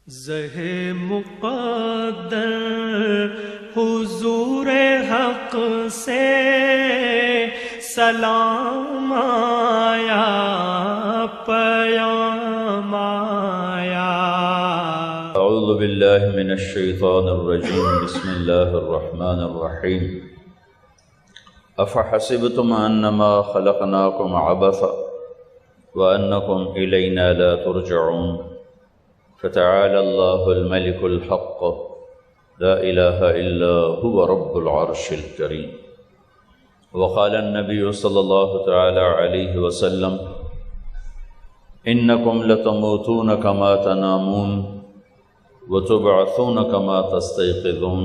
زہ مقدر حضور حق سے سلام آیا، پیام آیا۔ اعوذ باللہ من الشیطان الرجیم، بسم اللہ الرحمن الرحیم۔ افحسبتم انما خلقناکم عبثا وانکم الینا لا ترجعون، فتعالى الله الملك الحق لا إله إلا هو رب العرش الكريم۔ وقال النبي صلى الله تعالى عليه وسلم: إنكم لتموتون كما تنامون وتبعثون كما تستيقظون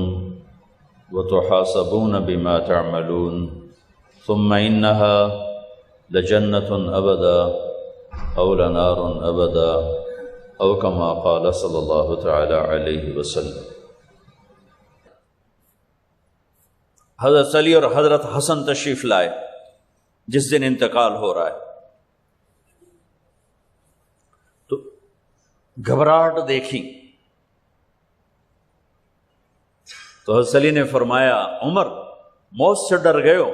وتحاسبون بما تعملون، ثم إنها لجنة أبدا أو لنار أبدا او کما قال صلی اللہ تعالی علیہ وسلم۔ حضرت علی اور حضرت حسن تشریف لائے جس دن انتقال ہو رہا ہے، تو گھبراہٹ دیکھی تو حضرت علی نے فرمایا: عمر، موت سے ڈر گئے ہو؟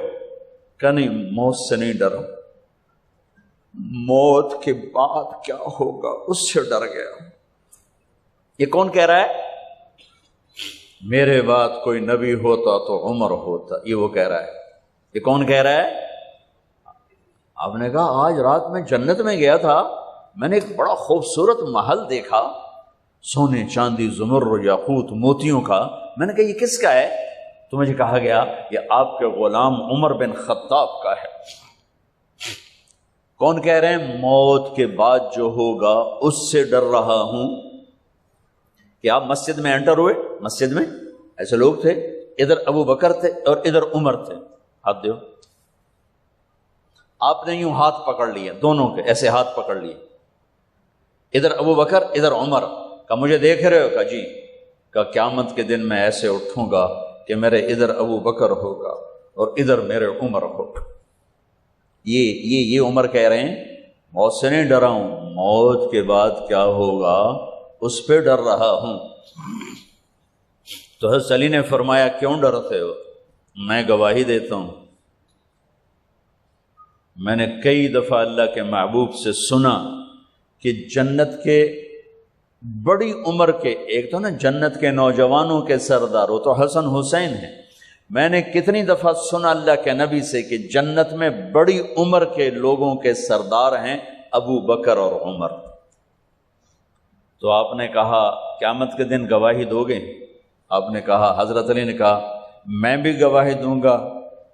کہ نہیں، موت سے نہیں ڈرا، موت کے بعد کیا ہوگا اس سے ڈر گیا۔ یہ کون کہہ رہا ہے؟ میرے بعد کوئی نبی ہوتا تو عمر ہوتا، یہ وہ کہہ رہا ہے۔ یہ کون کہہ رہا ہے؟ آپ نے کہا آج رات میں جنت میں گیا تھا، میں نے ایک بڑا خوبصورت محل دیکھا، سونے چاندی زمرد یاقوت موتیوں کا۔ میں نے کہا یہ کس کا ہے؟ تو مجھے کہا گیا یہ آپ کے غلام عمر بن خطاب کا ہے۔ کون کہہ رہے ہیں؟ موت کے بعد جو ہوگا اس سے ڈر رہا ہوں۔ کہ آپ مسجد میں انٹر ہوئے، مسجد میں ایسے لوگ تھے، ادھر ابو بکر تھے اور ادھر عمر تھے، ہاتھ دیو۔ آپ نے یوں ہاتھ پکڑ لیے، دونوں کے ایسے ہاتھ پکڑ لیے، ادھر ابو بکر ادھر عمر۔ کہا مجھے دیکھ رہے ہو؟ کہا جی۔ کہا قیامت کے دن میں ایسے اٹھوں گا کہ میرے ادھر ابو بکر ہوگا اور ادھر میرے عمر ہوگا۔ یہ عمر کہہ رہے ہیں موت سے نہیں ڈرا ہوں، موت کے بعد کیا ہوگا اس پہ ڈر رہا ہوں۔ تو حضرت علی نے فرمایا کیوں ڈرتے ہو؟ میں گواہی دیتا ہوں، میں نے کئی دفعہ اللہ کے محبوب سے سنا کہ جنت کے بڑی عمر کے، ایک تو نا جنت کے نوجوانوں کے سردار، وہ تو حسن حسین ہیں، میں نے کتنی دفعہ سنا اللہ کے نبی سے کہ جنت میں بڑی عمر کے لوگوں کے سردار ہیں ابو بکر اور عمر۔ تو آپ نے کہا قیامت کے دن گواہی دو گے؟ آپ نے کہا، حضرت علی نے کہا میں بھی گواہی دوں گا،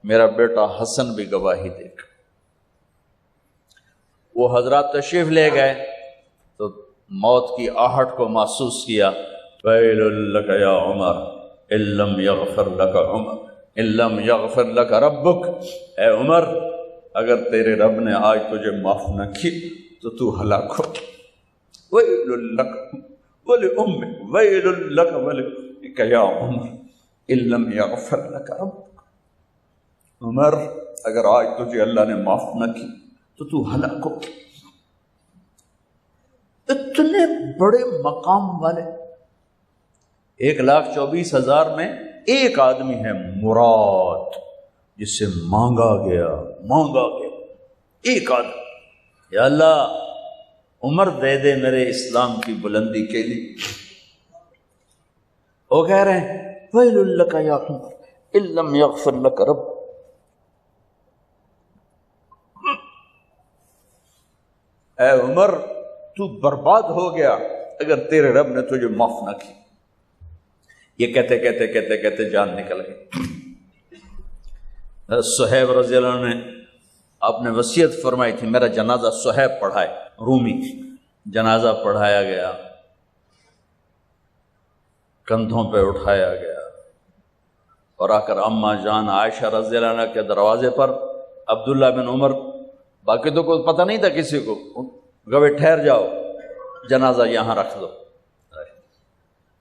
میرا بیٹا حسن بھی گواہی دے گا۔ وہ حضرات تشریف لے گئے تو موت کی آہٹ کو محسوس کیا۔ ویل لک یا عمر ان لم یغفر لک عمر ان لم یغفر لک ربک، اے عمر اگر تیرے رب نے آج تجھے معاف نہ کی تو تو ہلاک ہو۔ ویل لک ولامک ویل لک ولامک یا عمر ان لم یغفر لک ربک، عمر اگر آج تجھے اللہ نے معاف نہ کی تو تو ہلاک ہو۔ اتنے بڑے مقام والے 1,24,000 میں ایک آدمی ہے مراد، جس سے مانگا گیا ایک آدمی، یا اللہ عمر دے دے میرے اسلام کی بلندی کے لیے۔ وہ کہہ رہے ہیں ویل لک یا عمر ان لم یغفر لک رب، اے عمر تو برباد ہو گیا اگر تیرے رب نے تجھے معاف نہ کی۔ یہ کہتے کہتے کہتے کہتے جان نکل گئی۔ صہیب رضی اللہ عنہ نے آپ نے وصیت فرمائی تھی میرا جنازہ صہیب پڑھائے، رومی، جنازہ پڑھایا گیا، کندھوں پہ اٹھایا گیا اور آ کر اماں جان عائشہ رضی اللہ عنہ کے دروازے پر عبداللہ بن عمر، باقی تو کوئی پتہ نہیں تھا کسی کو، گوے ٹھہر جاؤ جنازہ یہاں رکھ دو۔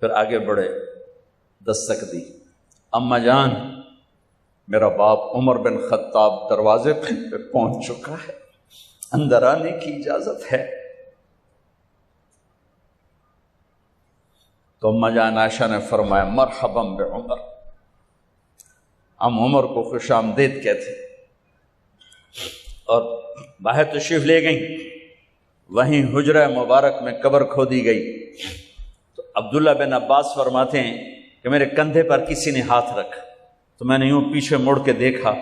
پھر آگے بڑھے، دستک دی، اماں جان میرا باپ عمر بن خطاب دروازے پہ پہنچ چکا ہے، اندر آنے کی اجازت ہے۔ تو اما جان عائشہ نے فرمایا مرحباً بعمر، ہم عمر کو خوش آمدید کہتے، اور باہر تشریف لے گئیں۔ وہیں حجرہ مبارک میں قبر کھودی گئی تو عبداللہ بن عباس فرماتے ہیں کہ میرے کندھے پر کسی نے ہاتھ رکھا تو میں نے یوں پیچھے مڑ کے دیکھا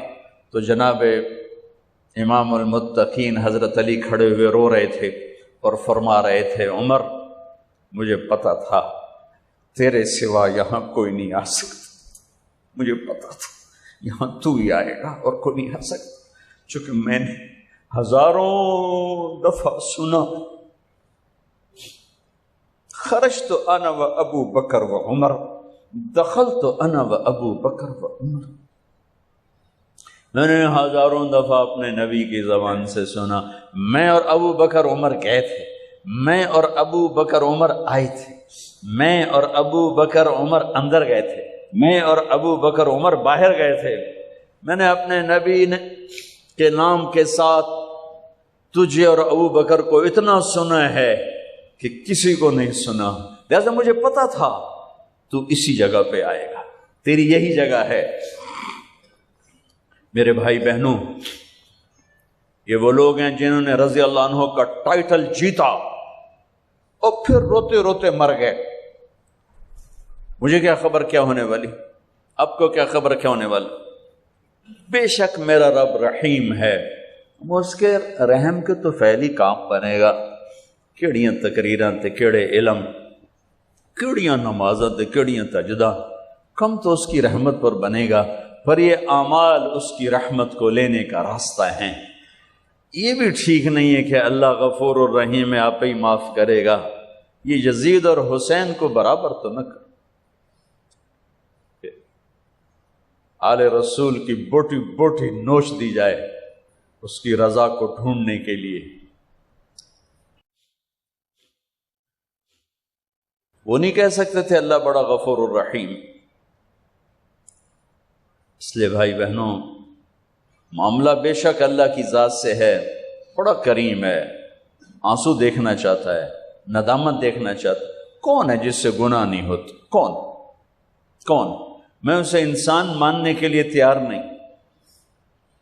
تو جناب امام المتقین حضرت علی کھڑے ہوئے رو رہے تھے اور فرما رہے تھے عمر مجھے پتا تھا تیرے سوا یہاں کوئی نہیں آ سکتا، مجھے پتا تھا یہاں تو ہی آئے گا اور کوئی نہیں آ سکتا، چونکہ میں نے ہزاروں دفعہ سنا خرجت انا و ابو بکر و عمر دخلت انا و ابو بکر و عمر، میں نے ہزاروں دفعہ اپنے نبی کی زبان سے سنا میں اور ابو بکر عمر گئے تھے، میں اور ابو بکر عمر آئے تھے، میں اور ابو بکر عمر اندر گئے تھے، میں اور ابو بکر عمر باہر گئے تھے، میں نے اپنے نبی کے نام کے ساتھ تجھے اور ابو بکر کو اتنا سنا ہے کہ کسی کو نہیں سنا، لہذا مجھے پتا تھا تو اسی جگہ پہ آئے گا، تیری یہی جگہ ہے۔ میرے بھائی بہنوں، یہ وہ لوگ ہیں جنہوں نے رضی اللہ عنہ کا ٹائٹل جیتا اور پھر روتے روتے مر گئے۔ مجھے کیا خبر کیا ہونے والی، اب کو کیا خبر کیا ہونے والی، بے شک میرا رب رحیم ہے، اس کے رحم کے تو فعلی کام بنے گا، کیڑیاں تقریراں تے کیڑے علم، کیڑیاں نمازاں تے کیڑیاں تجدہ، کم تو اس کی رحمت پر بنے گا، پر یہ اعمال اس کی رحمت کو لینے کا راستہ ہیں۔ یہ بھی ٹھیک نہیں ہے کہ اللہ غفور الرحیم ہے آپ ہی معاف کرے گا، یہ یزید اور حسین کو برابر تو نہ کر، آل رسول کی بوٹی بوٹی نوچ دی جائے اس کی رضا کو ڈھونڈنے کے لیے۔ وہ نہیں کہہ سکتے تھے اللہ بڑا غفور الرحیم۔ اس لیے بھائی بہنوں، معاملہ بے شک اللہ کی ذات سے ہے، بڑا کریم ہے، آنسو دیکھنا چاہتا ہے، ندامت دیکھنا چاہتا ہے۔ کون ہے جس سے گناہ نہیں ہوتا؟ کون؟ میں اسے انسان ماننے کے لیے تیار نہیں،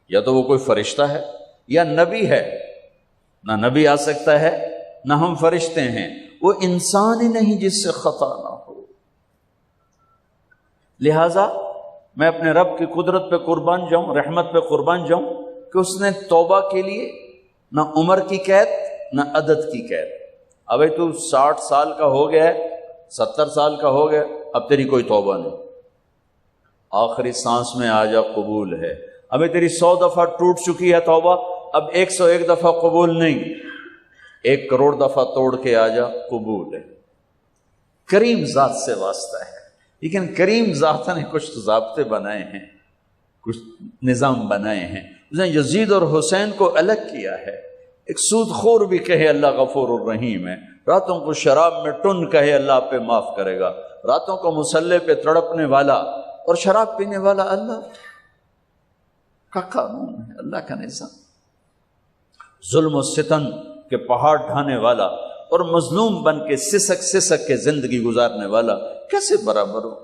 یا تو وہ کوئی فرشتہ ہے یا نبی ہے، نہ نبی آ سکتا ہے نہ ہم فرشتے ہیں، وہ انسان ہی نہیں جس سے خطا نہ ہو۔ لہذا میں اپنے رب کی قدرت پہ قربان جاؤں، رحمت پہ قربان جاؤں کہ اس نے توبہ کے لیے نہ عمر کی قید نہ عدد کی قید۔ ابھی تو 60 سال کا ہو گیا ہے، 70 سال کا ہو گیا، اب تیری کوئی توبہ نہیں، آخری سانس میں آ جا قبول ہے۔ ابھی تیری 100 دفعہ ٹوٹ چکی ہے توبہ، اب 101 دفعہ قبول نہیں، 1 کروڑ دفعہ توڑ کے آ جا قبول ہے۔ کریم ذات سے واسطہ ہے، لیکن کریم ذات نے کچھ ضابطے بنائے ہیں، کچھ نظام بنائے ہیں۔ اس نے یزید اور حسین کو الگ کیا ہے۔ ایک سود خور بھی کہے اللہ غفور الرحیم ہے، راتوں کو شراب میں ٹن کہے اللہ پہ معاف کرے گا، راتوں کو مسلح پہ تڑپنے والا اور شراب پینے والا اللہ کا قانون ہے، اللہ کا نظام۔ ظلم و ستم کے پہاڑ ڈھانے والا اور مظلوم بن کے سسک کے زندگی گزارنے والا کیسے برابر ہو؟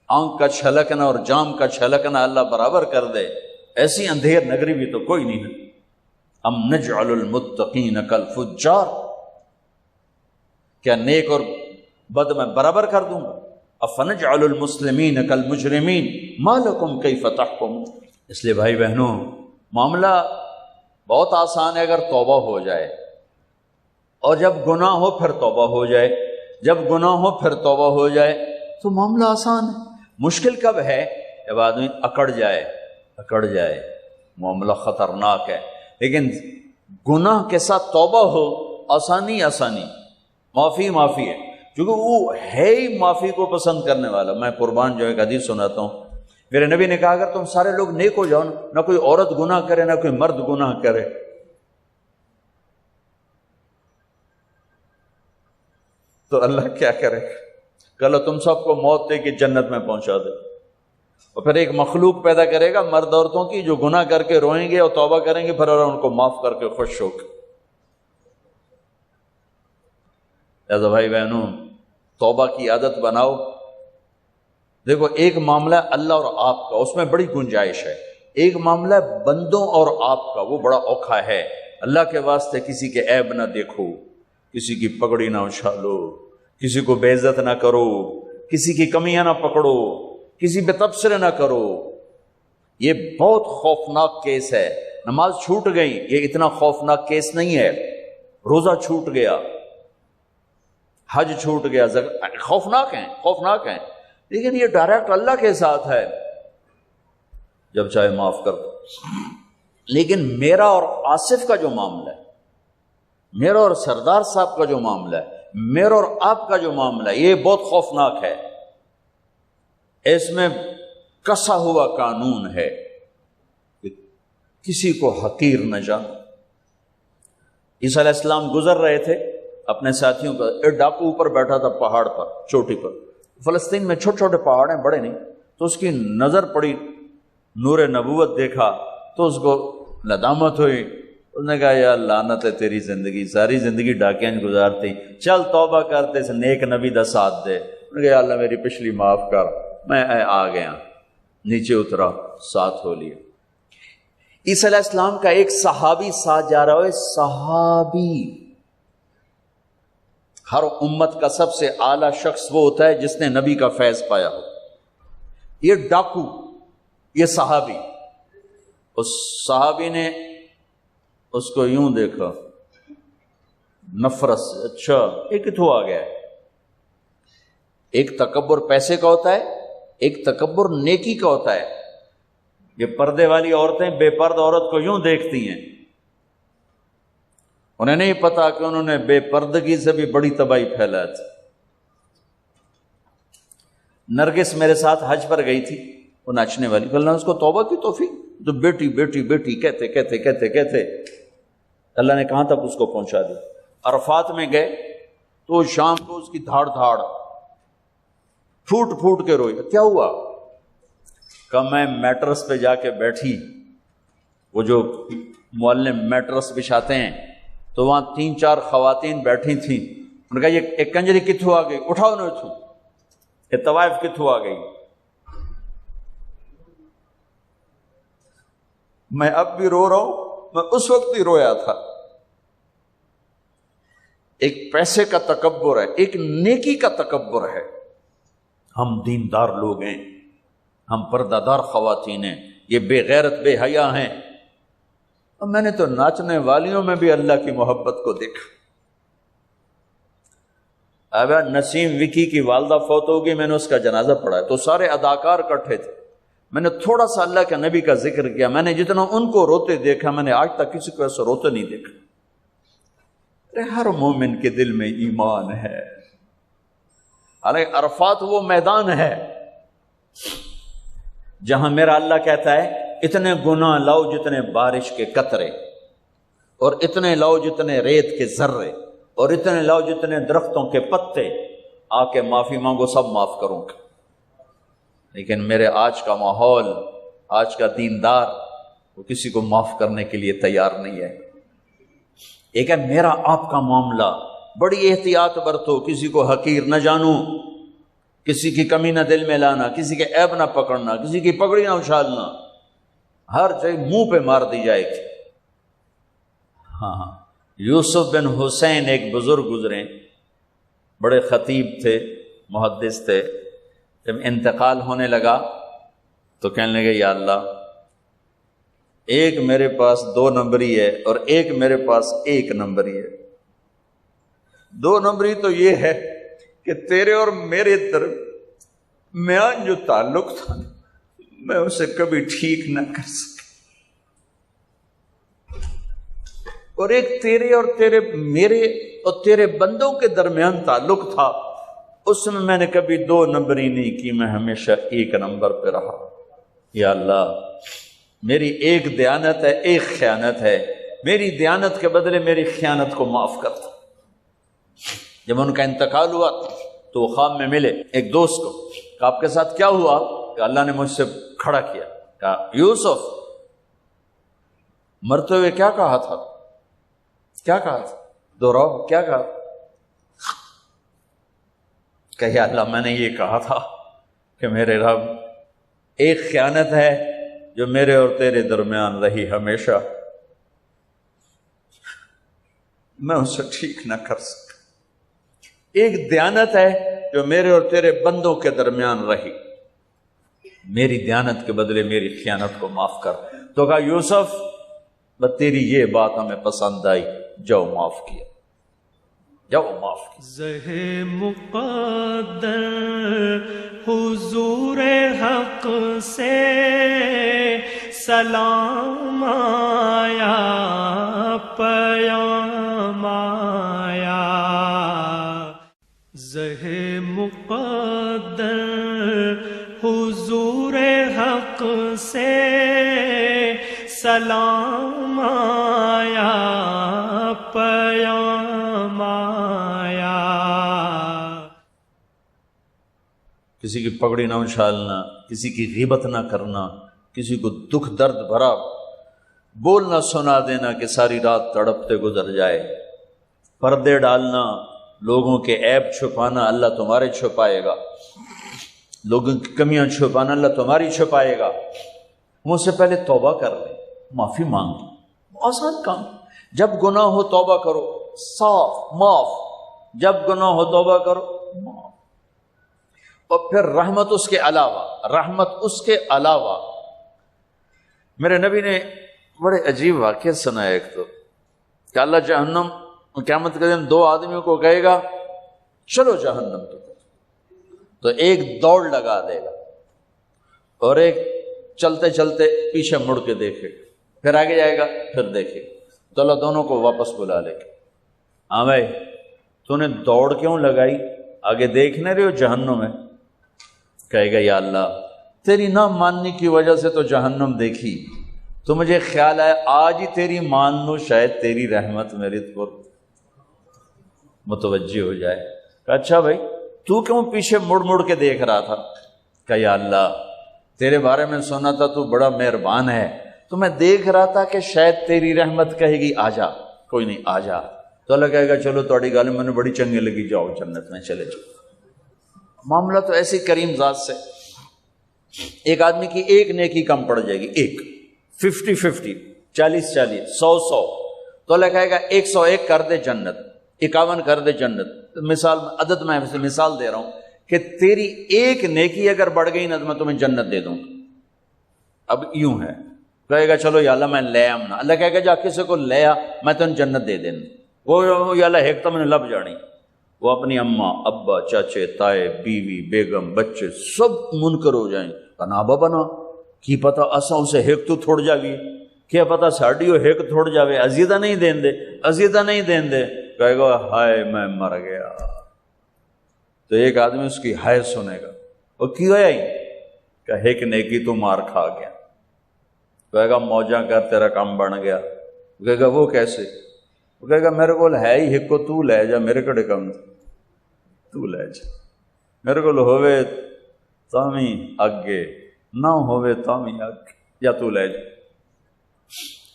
آنکھ کا چھلکنا اور جام کا چھلکنا اللہ برابر کر دے، ایسی اندھیر نگری بھی تو کوئی نہیں ہے۔ ام نجعل المتقین کالفجار، کیا نیک اور بد میں برابر کر دوں گا؟ افنجعل المسلمین کالمجرمین ما لکم کیف تحکمون۔ اس لیے بھائی بہنوں، معاملہ بہت آسان ہے اگر توبہ ہو جائے، اور جب گناہ ہو پھر توبہ ہو جائے، جب گناہ ہو پھر توبہ ہو جائے تو معاملہ آسان ہے۔ مشکل کب ہے؟ جب آدمی اکڑ جائے، معاملہ خطرناک ہے۔ لیکن گناہ کے ساتھ توبہ ہو، آسانی معافی ہے، کیونکہ وہ ہے ہی معافی کو پسند کرنے والا۔ میں قربان جو ایک حدیث سناتا ہوں، میرے نبی نے کہا اگر تم سارے لوگ نیک ہو جاؤ، نہ کوئی عورت گناہ کرے نہ کوئی مرد گناہ کرے، تو اللہ کیا کرے گا؟ کہ اللہ تم سب کو موت دے کے جنت میں پہنچا دے، اور پھر ایک مخلوق پیدا کرے گا مرد عورتوں کی جو گناہ کر کے روئیں گے اور توبہ کریں گے، پھر اللہ ان کو معاف کر کے خوش ہو کے۔ لہذا بھائی بہنوں، توبہ کی عادت بناؤ. دیکھو ایک معاملہ ہے اللہ اور آپ کا، اس میں بڑی گنجائش ہے. ایک معاملہ ہے بندوں اور آپ کا، وہ بڑا اوکھا ہے. اللہ کے واسطے کسی کے عیب نہ دیکھو، کسی کی پگڑی نہ اچھالو، کسی کو بے عزت نہ کرو، کسی کی کمیاں نہ پکڑو، کسی پہ تبصرے نہ کرو. یہ بہت خوفناک کیس ہے. نماز چھوٹ گئی، یہ اتنا خوفناک کیس نہیں ہے. روزہ چھوٹ گیا، حج چھوٹ گیا، خوفناک ہیں، لیکن یہ ڈائریکٹ اللہ کے ساتھ ہے، جب چاہے معاف کر دو. لیکن میرا اور آصف کا جو معاملہ ہے، میرا اور سردار صاحب کا جو معاملہ ہے، میرا اور آپ کا جو معاملہ ہے، یہ بہت خوفناک ہے. اس میں کسا ہوا قانون ہے کہ کسی کو حقیر نہ جانو. عیسیٰ علیہ السلام گزر رہے تھے اپنے ساتھیوں کا، ایک ڈاکو اوپر بیٹھا تھا پہاڑ پر، چوٹی پر. فلسطین میں چھوٹے چھوٹے پہاڑ ہیں، بڑے نہیں. تو اس کی نظر پڑی، نور نبوت دیکھا تو اس کو ندامت ہوئی. اس نے کہا یا لعنت ہے تیری زندگی، ساری زندگی ڈاکیاں گزارتی، چل توبہ کرتے اس نیک نبی دا ساتھ دے. انہوں نے کہا یا اللہ میری پچھلی معاف کر. میں آ گیا، نیچے اترا، ساتھ ہو لیا. عیسیٰ علیہ السلام کا ایک صحابی ساتھ جا رہا ہے. صحابی، ہر امت کا سب سے اعلیٰ شخص وہ ہوتا ہے جس نے نبی کا فیض پایا ہو. یہ ڈاکو، یہ صحابی. اس صحابی نے اس کو یوں دیکھا نفرت سے، اچھا یہ کتوں آ گیا ہے. ایک تکبر پیسے کا ہوتا ہے، ایک تکبر نیکی کا ہوتا ہے. یہ پردے والی عورتیں بے پرد عورت کو یوں دیکھتی ہیں، انہیں نہیں پتا کہ انہوں نے بے پردگی سے بھی بڑی تباہی پھیلا تھی. نرگس میرے ساتھ حج پر گئی تھی، وہ ناچنے والی، اللہ نے اس کو توبہ کی توفیق. تو بیٹی بیٹی بیٹی کہتے کہتے کہتے کہتے اللہ نے کہاں تک اس کو پہنچا دیا. عرفات میں گئے تو شام کو اس کی دھاڑ دھاڑ پھوٹ پھوٹ کے روئی. کیا ہوا؟ کہ میں میٹرس پہ جا کے بیٹھی، وہ جو معلم میٹرس بچھاتے ہیں، تو وہاں 3-4 خواتین بیٹھی تھیں. انہوں نے کہا یہ ایک کنجری کتوں آ گئی، اٹھاؤ نہ اتھوں، یہ طوائف کتوں آ گئی. میں اب بھی رو رہا ہوں، میں اس وقت بھی رویا تھا. ایک پیسے کا تکبر ہے، ایک نیکی کا تکبر ہے. ہم دیندار لوگ ہیں، ہم پردہ دار خواتین ہیں، یہ بے غیرت بے حیا ہیں. اور میں نے تو ناچنے والیوں میں بھی اللہ کی محبت کو دیکھا. اب نسیم وکی کی والدہ فوت ہوگی، میں نے اس کا جنازہ پڑھا تو سارے اداکار اکٹھے تھے. میں نے تھوڑا سا اللہ کے نبی کا ذکر کیا. میں نے جتنا ان کو روتے دیکھا، میں نے آج تک کسی کو ایسا روتے نہیں دیکھا. ہر مومن کے دل میں ایمان ہے. حالانکہ عرفات وہ میدان ہے جہاں میرا اللہ کہتا ہے اتنے گناہ لاؤ جتنے بارش کے قطرے، اور اتنے لاؤ جتنے ریت کے ذرے، اور اتنے لاؤ جتنے درختوں کے پتے، آ کے معافی مانگو، سب معاف کروں گا. لیکن میرے آج کا ماحول، آج کا دیندار، وہ کسی کو معاف کرنے کے لیے تیار نہیں ہے. ایک ہے میرا آپ کا معاملہ، بڑی احتیاط برتو، کسی کو حقیر نہ جانو، کسی کی کمی نہ دل میں لانا، کسی کے عیب نہ پکڑنا، کسی کی پگڑی نہ اچھالنا، ہر چیز منہ پہ مار دی جائے گی. ہاں، یوسف بن حسین ایک بزرگ گزرے، بڑے خطیب تھے، محدث تھے. جب انتقال ہونے لگا تو کہنے لگے یا اللہ، ایک میرے پاس 2 نمبری ہے اور ایک میرے پاس 1 نمبری ہے. 2 نمبری تو یہ ہے کہ تیرے اور میرے درمیان جو تعلق تھا میں اسے کبھی ٹھیک نہ کر سکا، اور ایک تیرے اور میرے اور تیرے بندوں کے درمیان تعلق تھا، اس میں نے کبھی 2 نمبری نہیں کی، میں ہمیشہ 1 نمبر پہ رہا. یا اللہ، میری ایک دیانت ہے، ایک خیانت ہے، میری دیانت کے بدلے میری خیانت کو معاف کر دو. جب ان کا انتقال ہوا تو وہ خواب میں ملے ایک دوست کو، کہ آپ کے ساتھ کیا ہوا؟ کہ اللہ نے مجھ سے کھڑا کیا، کہا یوسف مرتے ہوئے کیا کہا تھا؟ کیا کہا تھا؟ دوہراؤ، کیا کہا؟ کہ یا اللہ میں نے یہ کہا تھا کہ میرے رب ایک خیانت ہے جو میرے اور تیرے درمیان رہی ہمیشہ، میں اسے ٹھیک نہ کر سکا۔ ایک دیانت ہے جو میرے اور تیرے بندوں کے درمیان رہی، میری دیانت کے بدلے میری خیانت کو معاف کر۔ تو کہا یوسف بس تیری یہ بات ہمیں پسند آئی، جاؤ معاف کیا، جاؤ معاف کیا۔ زہ مقدر حضور حق سے سلام آیا، پیام آیا۔ زہ مقدر حضور حق سے سلام آیا، پیام آیا۔ کسی کی پگڑی نہ اچھالنا، کسی کی غیبت نہ کرنا، کسی کو دکھ درد بھرا بول نہ سنا دینا کہ ساری رات تڑپتے گزر جائے، پردے ڈالنا، لوگوں کے عیب چھپانا اللہ تمہارے چھپائے گا، لوگوں کی کمیاں چھپانا اللہ تمہاری چھپائے گا۔ مجھ سے پہلے توبہ کر لیں، معافی مانگ لیں، آسان کام۔ جب گناہ ہو توبہ کرو، صاف معاف، جب گناہ ہو توبہ کرو معاف۔ اور پھر رحمت اس کے علاوہ، رحمت اس کے علاوہ میرے نبی نے بڑے عجیب واقعہ سنا ہے۔ ایک تو کہ اللہ جہنم قیامت کے دن دو آدمیوں کو کہے گا چلو جہنم تو ایک دوڑ لگا دے گا اور ایک چلتے چلتے پیچھے مڑ کے دیکھے، پھر آگے جائے گا، پھر دیکھے، تو اللہ دونوں کو واپس بلا لے گا۔ ہاں بھائی تو نے دوڑ کیوں لگائی؟ آگے دیکھنے رہے ہو جہنم ہے؟ کہے گا یا اللہ تیری نہ ماننے کی وجہ سے تو جہنم دیکھی، تو مجھے خیال آیا آج ہی تیری مان لو، شاید تیری رحمت میرے پر متوجہ ہو جائے۔ کہا اچھا بھائی تو کیوں پیچھے مڑ مڑ کے دیکھ رہا تھا؟ کہ یا اللہ تیرے بارے میں سنا تھا تو بڑا مہربان ہے، تو میں دیکھ رہا تھا کہ شاید تیری رحمت کہے گی آ جا۔ کوئی نہیں، آ جا۔ تو اللہ کہے گا چلو تھوڑی گل میں نے بڑی چنگی لگی، جاؤ جنت میں چلے جاؤ۔ معاملہ تو ایسی کریم ذات سے، ایک آدمی کی ایک نیکی کم پڑ جائے گی، ایک 50-50، 40-40، 100-100، تو اللہ کہے گا 101 کر دے جنت، 51 کر دے جنت۔ مثال عدد میں مثال دے رہا ہوں کہ تیری ایک نیکی اگر بڑھ گئی نا تو میں تمہیں جنت دے دوں۔ اب یوں ہے، کہے گا چلو یا اللہ میں لے آمنا، اللہ کہے گا جا کسی کو لے آ میں تمہیں جنت دے دینا۔ وہ یا اللہ ایک تو میں نے لب جانی، وہ اپنی اماں ابا چاچے تائے بیوی بیگم بچے سب منکر ہو جائیں، کہنا بابا نا کی پتا اساں اسے ایک تو تھوڑ جاوی، کیا پتا ساڑی ہو ایک تھوڑ جاوے، عزیزہ نہیں دین دے، عزیزہ نہیں دین دے۔ کہے گا ہائے میں مر گیا۔ تو ایک آدمی اس کی ہائے سنے گا، وہ کیوں ہے کہ ایک نیکی تو مار کھا گیا۔ کہے گا موجاں کر تیرا کام بن گیا۔ کہے گا وہ کیسے؟ وہ کہے گا میرے کو ہے ہی ایک کو تو لے جا، میرے کڑے کم تو لے جا، میرے کو ہوئے تامی اگے نہ ہوئے تامی اگے، یا تو لے جا۔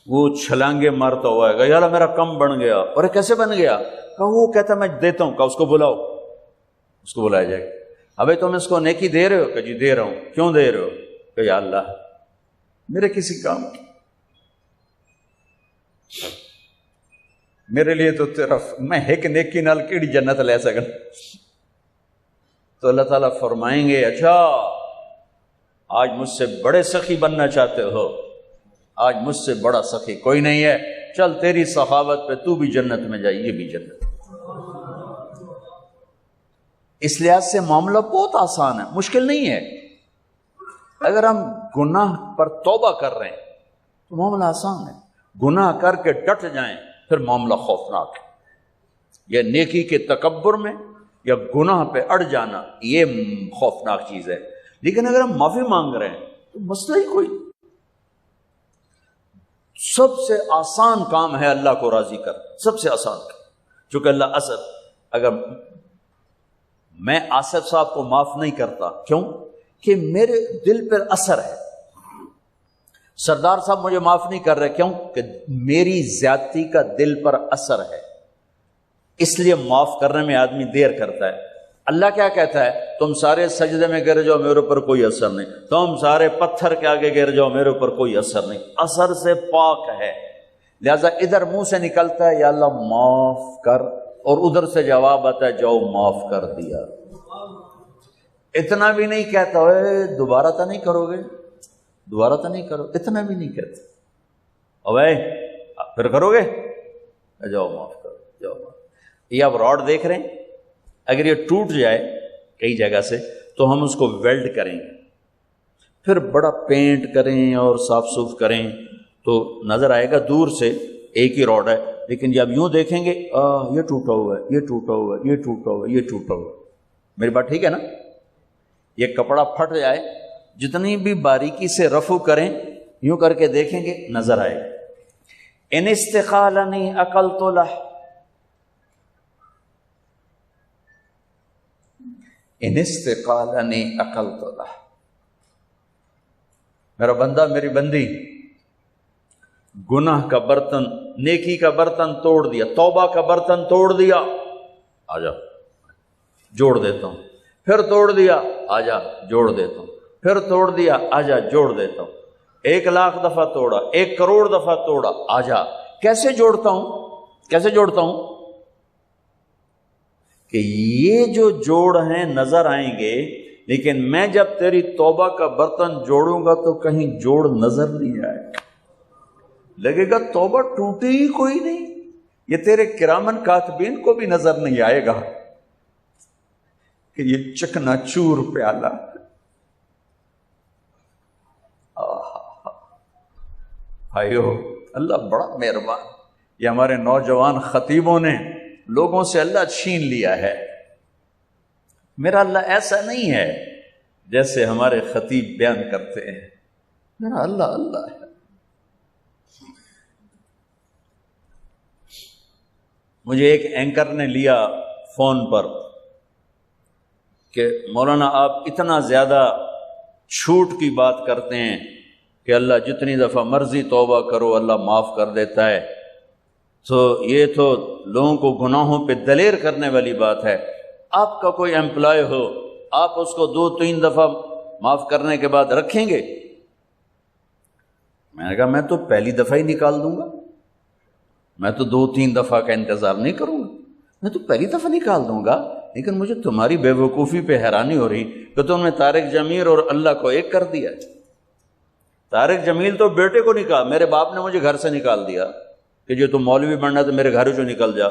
وہ چھلانگے مارتا ہوا ہے، یار میرا کم بن گیا۔ اور کیسے بن گیا؟ کہا وہ کہتا میں دیتا ہوں۔ کہا اس کو بلاؤ، اس کو بلایا جائے گا۔ ابھی تم اس کو نیکی دے رہے ہو؟ کہ جی دے رہا ہوں۔ کیوں دے رہے ہو؟ کہ یا اللہ میرے کسی کام کی، میرے لیے تو تیرا میں ایک نیکی نال کیڑی جنت لے سکن۔ تو اللہ تعالیٰ فرمائیں گے اچھا آج مجھ سے بڑے سخی بننا چاہتے ہو؟ آج مجھ سے بڑا سخی کوئی نہیں ہے، چل تیری سخاوت پہ تو بھی جنت میں جائے، یہ بھی جنت۔ اس لحاظ سے معاملہ بہت آسان ہے، مشکل نہیں ہے۔ اگر ہم گناہ پر توبہ کر رہے ہیں تو معاملہ آسان ہے، گناہ کر کے ڈٹ جائیں پھر معاملہ خوفناک ہے۔ یا نیکی کے تکبر میں یا گناہ پہ اڑ جانا یہ خوفناک چیز ہے۔ لیکن اگر ہم معافی مانگ رہے ہیں تو مسئلہ ہی کوئی، سب سے آسان کام ہے اللہ کو راضی کر، سب سے آسان کام۔ چونکہ اللہ اگر میں آصف صاحب کو معاف نہیں کرتا، کیوں کہ میرے دل پر اثر ہے۔ سردار صاحب مجھے معاف نہیں کر رہے، کیوں کہ میری زیادتی کا دل پر اثر ہے، اس لیے معاف کرنے میں آدمی دیر کرتا ہے۔ اللہ کیا کہتا ہے؟ تم سارے سجدے میں گر جاؤ میرے اوپر کوئی اثر نہیں، تم سارے پتھر کے آگے گر جاؤ میرے اوپر کوئی اثر نہیں، اثر سے پاک ہے۔ لہذا ادھر منہ سے نکلتا ہے یا اللہ معاف کر، اور ادھر سے جواب آتا ہے جاؤ معاف کر دیا۔ اتنا بھی نہیں کہتا اے دوبارہ تو نہیں کرو گے، دوبارہ تو نہیں کرو، اتنا بھی نہیں کہتا، اوے پھر کرو گے، جاؤ معاف کرو، جاؤ معاف۔ یہ آپ راڈ دیکھ رہے ہیں، اگر یہ ٹوٹ جائے کئی جگہ سے تو ہم اس کو ویلڈ کریں گے، پھر بڑا پینٹ کریں اور صاف صوف کریں تو نظر آئے گا دور سے ایک ہی راڈ ہے، لیکن جب یوں دیکھیں گے یہ ٹوٹا ہوا ہے، یہ ٹوٹا ہوا ہے، یہ ٹوٹا ہوا ہے، یہ ٹوٹا ہوا ہے۔ میری بات ٹھیک ہے نا؟ یہ کپڑا پھٹ جائے، جتنی بھی باریکی سے رفو کریں، یوں کر کے دیکھیں گے نظر آئے گا۔ ان استقالنی اکلت لہ، ان استقالنی اکلت لہ، میرا بندہ میری بندی گناہ کا برتن، نیکی کا برتن توڑ دیا، توبہ کا برتن توڑ دیا، آجا جوڑ دیتا ہوں، پھر توڑ دیا، آجا جوڑ دیتا ہوں، پھر توڑ دیا، آجا جوڑ دیتا ہوں، 1,00,000 دفعہ توڑا، 1 کروڑ دفعہ توڑا، آجا۔ کیسے جوڑتا ہوں؟ کیسے جوڑتا ہوں؟ کہ یہ جو جوڑ ہیں نظر آئیں گے، لیکن میں جب تیری توبہ کا برتن جوڑوں گا تو کہیں جوڑ نظر نہیں آئے گا، لگے گا توبہ ٹوٹی ہی کوئی نہیں، یہ تیرے کرامن کاتبین کو بھی نظر نہیں آئے گا کہ یہ چکنا چور پیالہ۔ بھائیو اللہ بڑا مہربان، یہ ہمارے نوجوان خطیبوں نے لوگوں سے اللہ چھین لیا ہے۔ میرا اللہ ایسا نہیں ہے جیسے ہمارے خطیب بیان کرتے ہیں، میرا اللہ اللہ ہے۔ مجھے ایک اینکر نے لیا فون پر کہ مولانا آپ اتنا زیادہ چھوٹ کی بات کرتے ہیں کہ اللہ جتنی دفعہ مرضی توبہ کرو اللہ معاف کر دیتا ہے، تو یہ تو لوگوں کو گناہوں پہ دلیر کرنے والی بات ہے۔ آپ کا کوئی امپلائی ہو، آپ اس کو 2-3 دفعہ معاف کرنے کے بعد رکھیں گے؟ میں نے کہا میں تو پہلی دفعہ ہی نکال دوں گا، میں تو 2-3 دفعہ کا انتظار نہیں کروں گا، میں تو پہلی دفعہ نکال دوں گا۔ لیکن مجھے تمہاری بے وقوفی پہ حیرانی ہو رہی کہ تم نے طارق جمیل اور اللہ کو ایک کر دیا۔ طارق جمیل تو بیٹے کو نکال، میرے باپ نے مجھے گھر سے نکال دیا کہ جو تم مولوی بننا تو میرے گھر جو نکل جا۔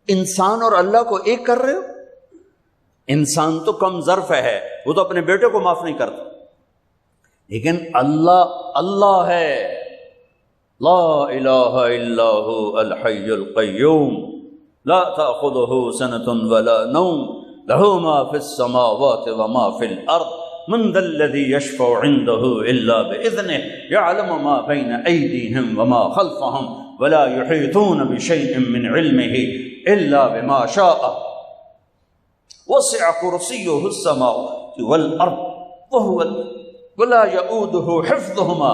انسان اور اللہ کو ایک کر رہے ہو؟ انسان تو کم ظرف ہے، وہ تو اپنے بیٹے کو معاف نہیں کرتا، لیکن اللہ اللہ ہے، لا الہ الا هو الحی القیوم لا تأخذه سنة ولا نوم له ما في السماوات وما في الأرض من ذا الذي يشفع عنده إلا بإذنه يعلم ما بين أيديهم وما خلفهم ولا يحيطون بشيء من علمه إلا بما شاء وسع كرسيه السماوات والأرض ولا يؤوده حفظهما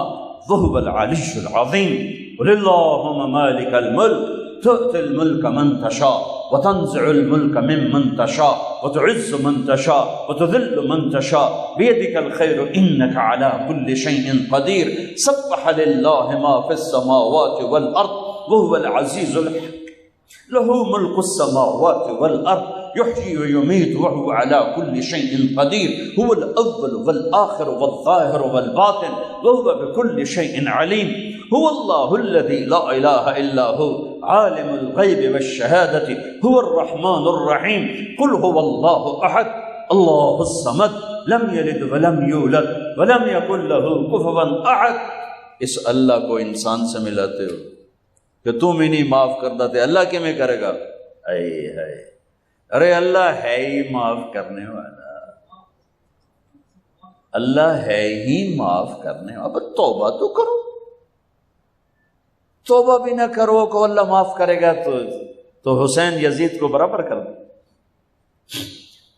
وهو العلي العظيم قل اللهم مالك الملك تؤتي الملك من تشاء وتنزع الملك ممن تشاء وتعز من تشاء وتذل من تشاء بيدك الخير إنك على كل شيء قدير سبح لله ما في السماوات والأرض وهو العزيز الحكيم له ملك السماوات والأرض يحيي ويميت وهو على كل شيء قدير هو الأول والآخر والظاهر والباطن وهو بكل شيء عليم هو الله الذي لا إله إلا هو عالم الغيب والشهادة هو الرحمن الرحيم قل هو الله أحد الله الصمد لم يلد ولم يولد ولم يكن له كفوا أحد۔ اس اللہ کو انسان سے ملاتے ہو کہ تم ہی نہیں معاف کرتا تھے، اللہ کیوں میں کرے گا؟ اے ہے، ارے اللہ ہے ہی معاف کرنے والا، اللہ ہے ہی معاف کرنے والا۔ اب توبہ تو کرو، توبہ بھی نہ کرو کہ اللہ معاف کرے گا تو حسین یزید کو برابر کر دے۔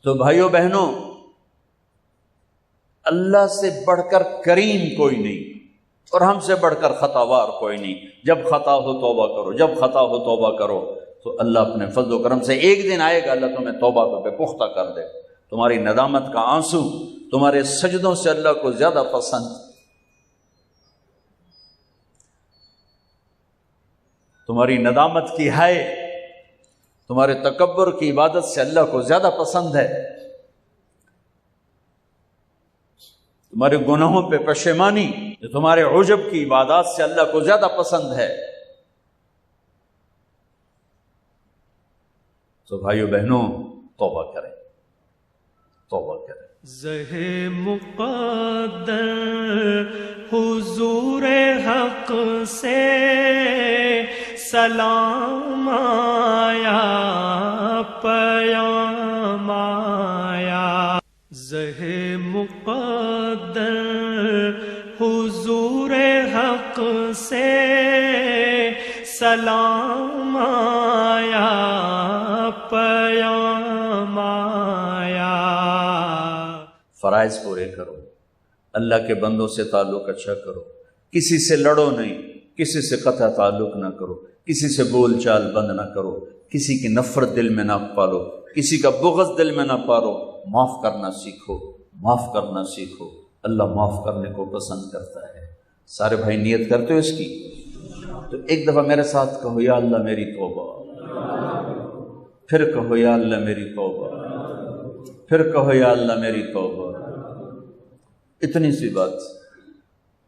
تو بھائیو بہنوں، اللہ سے بڑھ کر کریم کوئی نہیں اور ہم سے بڑھ کر خطاوار کوئی نہیں۔ جب خطا ہو توبہ کرو، جب خطا ہو توبہ کرو۔ تو اللہ اپنے فضل و کرم سے ایک دن آئے گا، اللہ تمہیں توبہ پہ پختہ کر دے. تمہاری ندامت کا آنسو تمہارے سجدوں سے اللہ کو زیادہ پسند، تمہاری ندامت کی ہائے تمہارے تکبر کی عبادت سے اللہ کو زیادہ پسند ہے، تمہارے گناہوں پہ پشیمانی جو تمہارے عجب کی عبادات سے اللہ کو زیادہ پسند ہے. تو بھائیو بہنوں، توبہ کریں، توبہ کریں. زہ مقدر حضور حق سے سلام آیا، پیام آیا. زہ مقدر حضور حق سے سلام آیا، پیام آیا. فرائض پورے کرو، اللہ کے بندوں سے تعلق اچھا کرو، کسی سے لڑو نہیں، کسی سے قطع تعلق نہ کرو، کسی سے بول چال بند نہ کرو، کسی کی نفرت دل میں نہ پالو، کسی کا بغض دل میں نہ پالو. معاف کرنا سیکھو، معاف کرنا سیکھو. اللہ معاف کرنے کو پسند کرتا ہے. سارے بھائی نیت کرتے ہو اس کی؟ تو ایک دفعہ میرے ساتھ کہو، یا اللہ میری توبہ. پھر کہو، یا اللہ میری توبہ. پھر کہو، یا اللہ میری توبہ. اتنی سی بات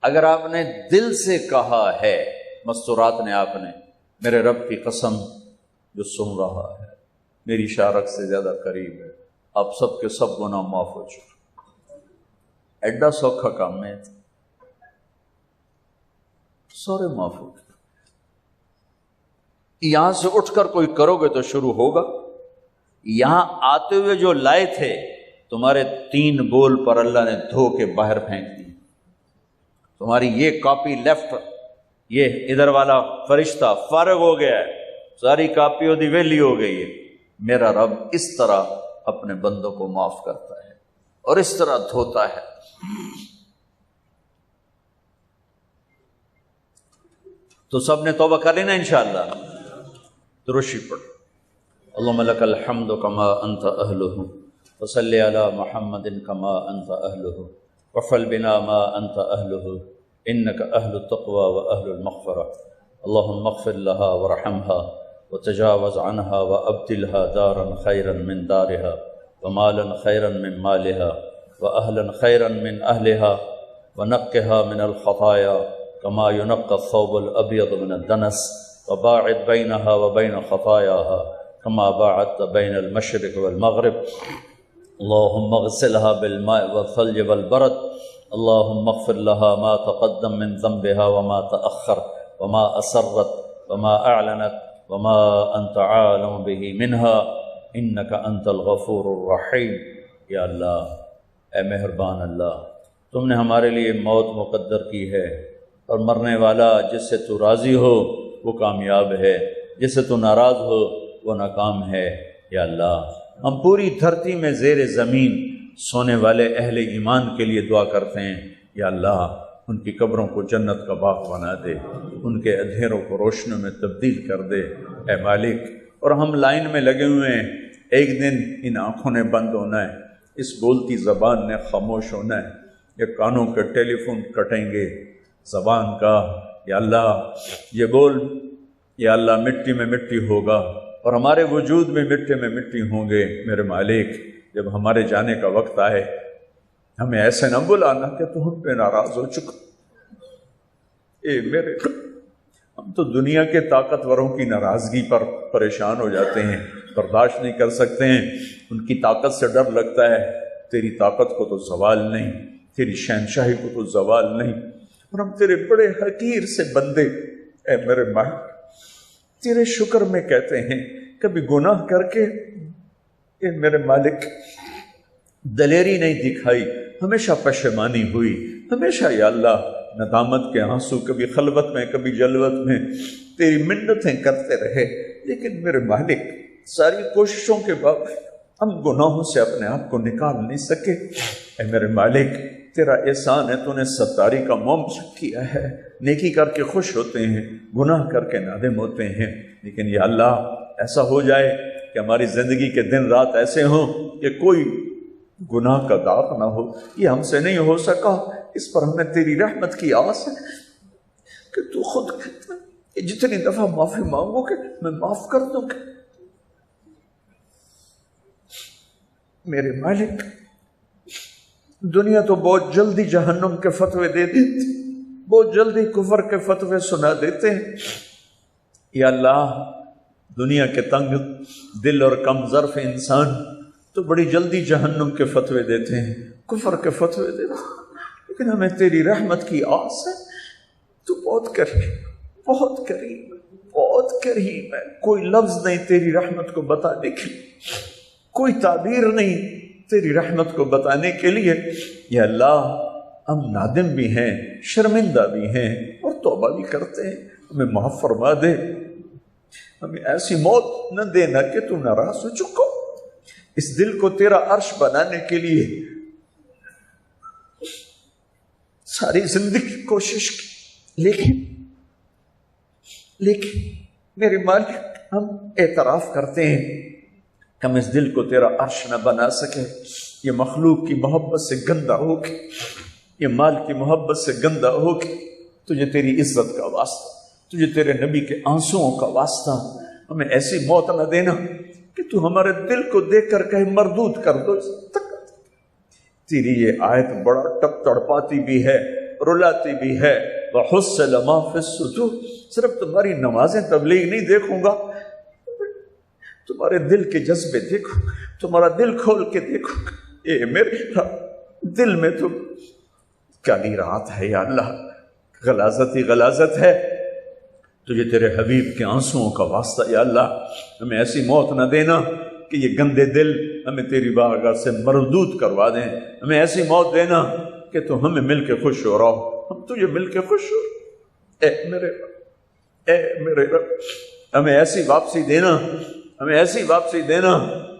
اگر آپ نے دل سے کہا ہے، مستورات نے آپ نے، میرے رب کی قسم جو سن رہا ہے میری شارک سے زیادہ قریب ہے، آپ سب کے سب گناہ معاف ہو چکے. ایڈا سوکھا کام ہے، سارے معاف ہو گئے. یہاں سے اٹھ کر کوئی کرو گے تو شروع ہوگا. یہاں آتے ہوئے جو لائے تھے تمہارے 3 بول پر اللہ نے دھو کے باہر پھینک دی. تمہاری یہ کاپی لیفٹ، یہ ادھر والا فرشتہ فارغ ہو گیا ہے، ساری کاپیوں دی ویلی ہو گئی ہے. میرا رب اس طرح اپنے بندوں کو معاف کرتا ہے اور اس طرح دھوتا ہے. تو سب نے توبہ کر لینا انشاءاللہ. درشی پڑھ. اللہم لک الحمد کما انت اہلہ وصلی علی محمد کما انت اہلہ وفعل بنا ما انت اہلہ انک اہل التقوی و اہل المغفرہ. اللہم اغفر لها ورحمها وتجاوز عنها وابدلها دارا خیرا من دارها ومالا خیرا من مالها واہلا خیرا من اہلها ونقها من الخطایا كما ينقى الثوب الأبيض من الدنس وباعد بينها وبين خطاياها كما باعدت بين المشرق والمغرب. اللهم اغسلها بالماء والثلج والبرد. اللهم اغفر لها ما تقدم من ذنبها وما تأخر وما أسرت وما أعلنت وما أنت عالم به منها إنك أنت الغفور الرحيم. یا اللہ، اے مہربان اللہ، تم نے ہمارے لیے موت مقدر کی ہے، اور مرنے والا جس سے تو راضی ہو وہ کامیاب ہے، جس سے تو ناراض ہو وہ ناکام ہے. یا اللہ، ہم پوری دھرتی میں زیر زمین سونے والے اہل ایمان کے لیے دعا کرتے ہیں. یا اللہ، ان کی قبروں کو جنت کا باغ بنا دے، ان کے اندھیروں کو روشنیوں میں تبدیل کر دے اے مالک. اور ہم لائن میں لگے ہوئے ہیں، ایک دن ان آنکھوں نے بند ہونا ہے، اس بولتی زبان نے خاموش ہونا ہے، یہ کانوں کے ٹیلی فون کٹیں گے زبان کا. یا اللہ یہ بول، یا اللہ مٹی میں مٹی ہوگا اور ہمارے وجود میں مٹی میں مٹی ہوں گے. میرے مالک، جب ہمارے جانے کا وقت آئے ہمیں ایسے نہ بلانا کہ تو ہم پہ ناراض ہو چکا. اے میرے، ہم تو دنیا کے طاقتوروں کی ناراضگی پر پریشان ہو جاتے ہیں، برداشت نہیں کر سکتے ہیں، ان کی طاقت سے ڈر لگتا ہے. تیری طاقت کو تو زوال نہیں، تیری شہنشاہی کو تو زوال نہیں، اور ہم تیرے بڑے حقیر سے بندے. اے میرے مالک، تیرے شکر میں کہتے ہیں کبھی گناہ کر کے اے میرے مالک دلیری نہیں دکھائی، ہمیشہ پشیمانی ہوئی، ہمیشہ یا اللہ ندامت کے آنسو، کبھی خلوت میں کبھی جلوت میں تیری منتیں کرتے رہے. لیکن میرے مالک، ساری کوششوں کے بعد ہم گناہوں سے اپنے آپ کو نکال نہیں سکے. اے میرے مالک، تیرا احسان ہے، تو نے ستاری کا موم کیا ہے. نیکی کر کے خوش ہوتے ہیں، گناہ کر کے نادم ہوتے ہیں. لیکن یا اللہ، ایسا ہو جائے کہ ہماری زندگی کے دن رات ایسے ہوں کہ کوئی گناہ کا داغ نہ ہو. یہ ہم سے نہیں ہو سکا، اس پر ہمیں تیری رحمت کی آس ہے کہ تو خود کہتا ہے کہ جتنی دفعہ معافی مانگو کہ میں معاف کر دوں گا. میرے مالک، دنیا تو بہت جلدی جہنم کے فتوے دے دیتی، بہت جلدی کفر کے فتوے سنا دیتے ہیں. یا اللہ، دنیا کے تنگ دل اور کم ظرف انسان تو بڑی جلدی جہنم کے فتوے دیتے ہیں، کفر کے فتوے دیتے ہیں، لیکن ہمیں تیری رحمت کی آس ہے. تو بہت کریم، بہت کریم، بہت کریم ہے. کوئی لفظ نہیں تیری رحمت کو بتانے کے لیے، کوئی تعبیر نہیں تیری رحمت کو بتانے کے لیے. یا اللہ، ہم نادم بھی ہیں، شرمندہ بھی ہیں اور توبہ بھی کرتے ہیں. ہمیں معاف فرما دے. ہمیں ایسی موت نہ دینا کہ تو ناراض ہو چکا. اس دل کو تیرا عرش بنانے کے لیے ساری زندگی کوشش کی، لیکن میرے مالک، ہم اعتراف کرتے ہیں کہ ہم اس دل کو تیرا عرش نہ بنا سکے. یہ مخلوق کی محبت سے گندہ ہو کے، یہ مال کی محبت سے گندہ ہو کے، تجھے تیری عزت کا واسطہ، تجھے تیرے نبی کے آنسوؤں کا واسطہ، ہمیں ایسی موت نہ دینا کہ تو ہمارے دل کو دیکھ کر کہیں مردود کر دو. تیری یہ آیت بڑا تڑپاتی بھی ہے، رلاتی بھی ہے. وَحُصِّلَ مَا فِي الصُّدُورِ، صرف تمہاری نمازیں تبلیغ نہیں دیکھوں گا، تمہارے دل کے جذبے دیکھو، تمہارا دل کھول کے دیکھو. اے میرے دل میں تو کالی رات ہے یا اللہ، غلاظت ہی غلاظت ہے. تجھے تیرے حبیب کے آنسوؤں کا واسطہ یا اللہ، ہمیں ایسی موت نہ دینا کہ یہ گندے دل ہمیں تیری بارگاہ سے مردود کروا دیں. ہمیں ایسی موت دینا کہ تو ہمیں مل کے خوش ہو رہا ہو، ہم تجھے مل کے خوش ہو. اے میرے رب، ہمیں ایسی واپسی دینا، ہمیں ایسی واپسی دینا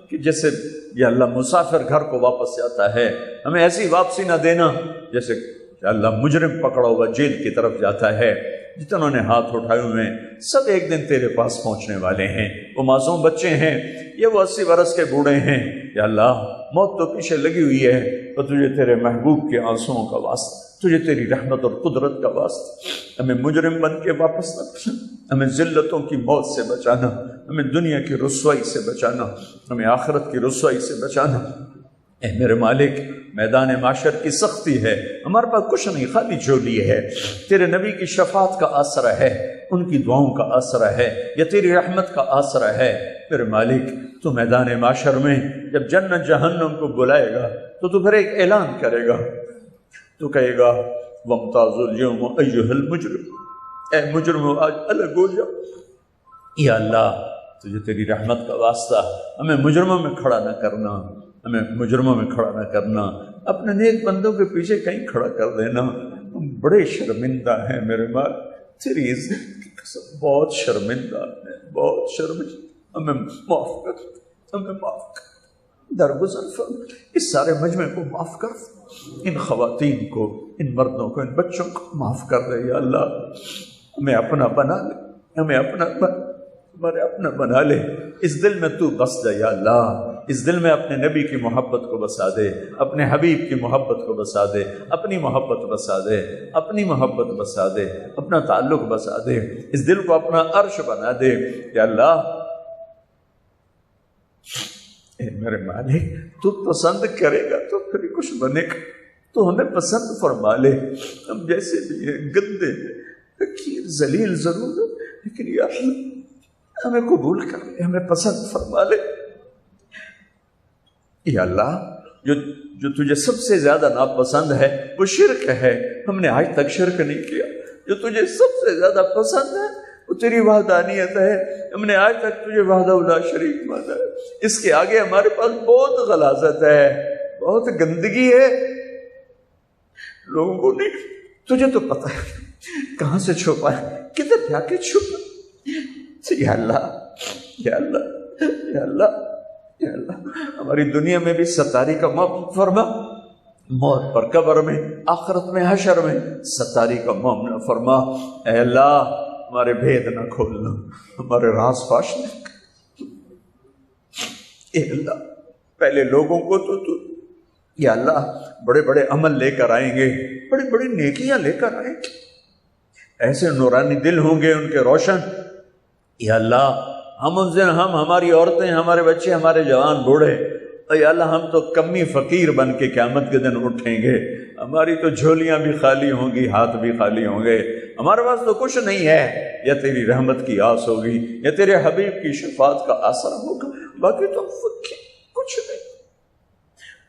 کہ جیسے یا اللہ مسافر گھر کو واپس جاتا ہے. ہمیں ایسی واپسی نہ دینا جیسے یا اللہ مجرم پکڑا ہوا جیل کی طرف جاتا ہے. جتنوں نے ہاتھ اٹھائے ہوئے ہیں سب ایک دن تیرے پاس پہنچنے والے ہیں. وہ معصوم بچے ہیں، یہ وہ 80 برس کے بوڑھے ہیں. یا اللہ، موت تو پیچھے لگی ہوئی ہے، اور تجھے تیرے محبوب کے آنسوؤں کا واسطہ، تجھے تیری رحمت اور قدرت کا واسطہ، ہمیں مجرم بن کے واپس نہ کرنا، ہمیں ذلتوں کی موت سے بچانا، ہمیں دنیا کی رسوائی سے بچانا، ہمیں آخرت کی رسوائی سے بچانا. اے میرے مالک، میدان معاشر کی سختی ہے، ہمارے پاس کچھ نہیں، خالی جھولی ہے. تیرے نبی کی شفاعت کا آسرا ہے، ان کی دعاؤں کا آسرا ہے، یا تیری رحمت کا آسرا ہے. میرے مالک، تو میدان معاشر میں جب جنت جہنم کو بلائے گا تو پھر ایک اعلان کرے گا، تو کہے گا وَامْتَازُوا الْيَوْمَ أَيُّهَا الْمُجْرِمُونَ، اے مجرموں آج الگ ہو جاؤ. یا اللہ، تجھے تیری رحمت کا واسطہ ہمیں مجرموں میں کھڑا نہ کرنا، ہمیں مجرموں میں کھڑا نہ کرنا، اپنے نیک بندوں کے پیچھے کہیں کھڑا کر دینا. ہم بڑے شرمندہ ہیں میرے مال، تیری عزت کی قسم بہت شرمندہ ہیں، بہت شرمندہ. ہمیں معاف کر، ہمیں معاف کر، درگزر فرما. اس سارے مجمع کو معاف کر، ان خواتین کو، ان مردوں کو، ان بچوں کو معاف کر دے. یا اللہ، ہمیں اپنا بنا لے، ہمیں ہمارے اپنا بنا لے. اس دل میں تو بس جا یا اللہ، اس دل میں اپنے نبی کی محبت کو بسا دے، اپنے حبیب کی محبت کو بسا دے، اپنی محبت بسا دے، اپنی محبت بسا دے، اپنا تعلق بسا دے. اس دل کو اپنا عرش بنا دے. یا اللہ، اے میرے مالک، تو پسند کرے گا تو پھر کچھ بنے گا. تو ہمیں پسند فرما لے. ہم جیسے بھی ہیں، گندے ہیں، حقیر ذلیل ضرور ہے، لیکن یا اللہ ہمیں قبول کر لے، ہمیں پسند فرما لے. یا اللہ، جو تجھے سب سے زیادہ ناپسند ہے وہ شرک ہے. ہم نے آج تک شرک نہیں کیا. جو تجھے سب سے زیادہ پسند ہے وہ تیری وحدانیت ہے. ہم نے آج تک تجھے وحدہ لا شریک مانا ہے. اس کے آگے ہمارے پاس بہت غلاظت ہے، بہت گندگی ہے. لوگوں کو نہیں، تجھے تو پتہ ہے کہاں سے چھپا ہے، کدھر جا کے چھپا. یا اللہ، یا اللہ، یا اللہ، یا اللہ، ہماری دنیا میں بھی ستاری کا موقع فرما، موت پر قبر میں، آخرت میں، حشر میں ستاری کا معاملہ فرما. اے اللہ، ہمارے بھید نہ کھولنا، ہمارے راز فاش نہ، اے اللہ پہلے لوگوں کو تو یا اللہ بڑے بڑے عمل لے کر آئیں گے، بڑی بڑی نیکیاں لے کر آئیں گے، ایسے نورانی دل ہوں گے ان کے روشن، یا اللہ ہم اس دن ہماری عورتیں، ہمارے بچے، ہمارے جوان بوڑھے، یا اللہ ہم تو کمی فقیر بن کے قیامت کے دن اٹھیں گے، ہماری تو جھولیاں بھی خالی ہوں گی، ہاتھ بھی خالی ہوں گے، ہمارے پاس تو کچھ نہیں ہے، یا تیری رحمت کی آس ہوگی یا تیرے حبیب کی شفاعت کا آسرا ہوگا، باقی تو کچھ نہیں۔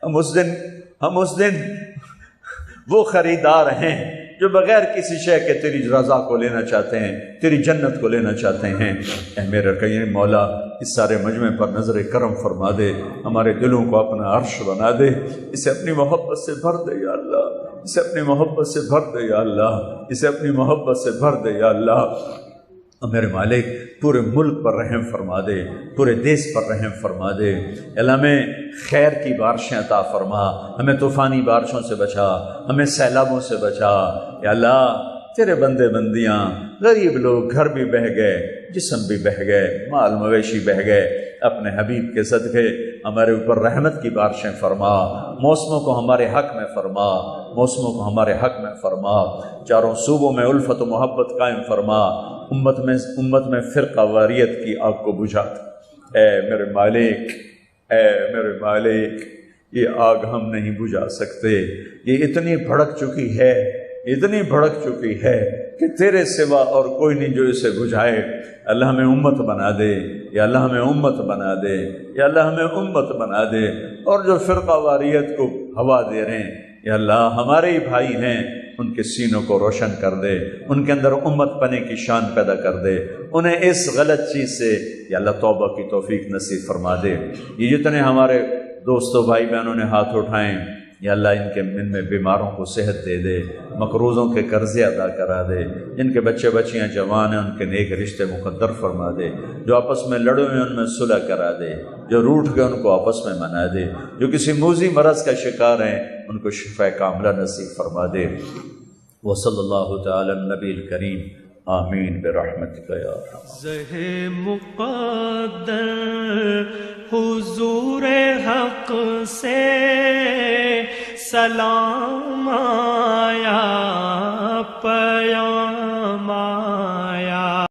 ہم اس دن وہ خریدار ہیں جو بغیر کسی شے کے تیری رضا کو لینا چاہتے ہیں، تیری جنت کو لینا چاہتے ہیں۔ اے میرے کریم مولا اس سارے مجمع پر نظر کرم فرما دے، ہمارے دلوں کو اپنا عرش بنا دے، اسے اپنی محبت سے بھر دے یا اللہ، اسے اپنی محبت سے بھر دے یا اللہ، اسے اپنی محبت سے بھر دے یا اللہ۔ میرے مالک پورے ملک پر رحم فرما دے، پورے دیس پر رحم فرما دے، اللہ ہمیں خیر کی بارشیں عطا فرما، ہمیں طوفانی بارشوں سے بچا، ہمیں سیلابوں سے بچا یا اللہ۔ تیرے بندے بندیاں غریب لوگ گھر بھی بہہ گئے، جسم بھی بہہ گئے، مال مویشی بہہ گئے، اپنے حبیب کے صدقے ہمارے اوپر رحمت کی بارشیں فرما، موسموں کو ہمارے حق میں فرما، موسموں کو ہمارے حق میں فرما، چاروں صوبوں میں الفت و محبت قائم فرما، امت میں فرقہ واریت کی آگ کو بجھا دے۔ اے میرے مالک، اے میرے مالک، یہ آگ ہم نہیں بجھا سکتے، یہ اتنی بھڑک چکی ہے، اتنی بھڑک چکی ہے کہ تیرے سوا اور کوئی نہیں جو اسے بجھائے۔ اللہ ہمیں امت بنا دے، یا اللہ ہمیں امت بنا دے، یا اللہ ہمیں امت بنا دے، اور جو فرقہ واریت کو ہوا دے رہے ہیں یا اللہ ہمارے ہی بھائی ہیں، ان کے سینوں کو روشن کر دے، ان کے اندر امت پنے کی شان پیدا کر دے، انہیں اس غلط چیز سے یا اللہ توبہ کی توفیق نصیب فرما دے۔ یہ جتنے ہمارے دوستوں بھائی بہنوں نے ہاتھ اٹھائیں یا اللہ ان میں بیماروں کو صحت دے دے، مقروضوں کے قرضے ادا کرا دے، جن کے بچے بچیاں جوان ہیں ان کے نیک رشتے مقدر فرما دے، جو آپس میں لڑے ہوئے ان میں صلح کرا دے، جو روٹھ گئے ان کو آپس میں منا دے، جو کسی موذی مرض کا شکار ہیں ان کو شفا کاملہ نصیب فرما دے۔ وصلی اللہ تعالی النبی الکریم، آمین برحمتک یا ارحم۔ زہ مقدر حضور حق سے سلام آیا،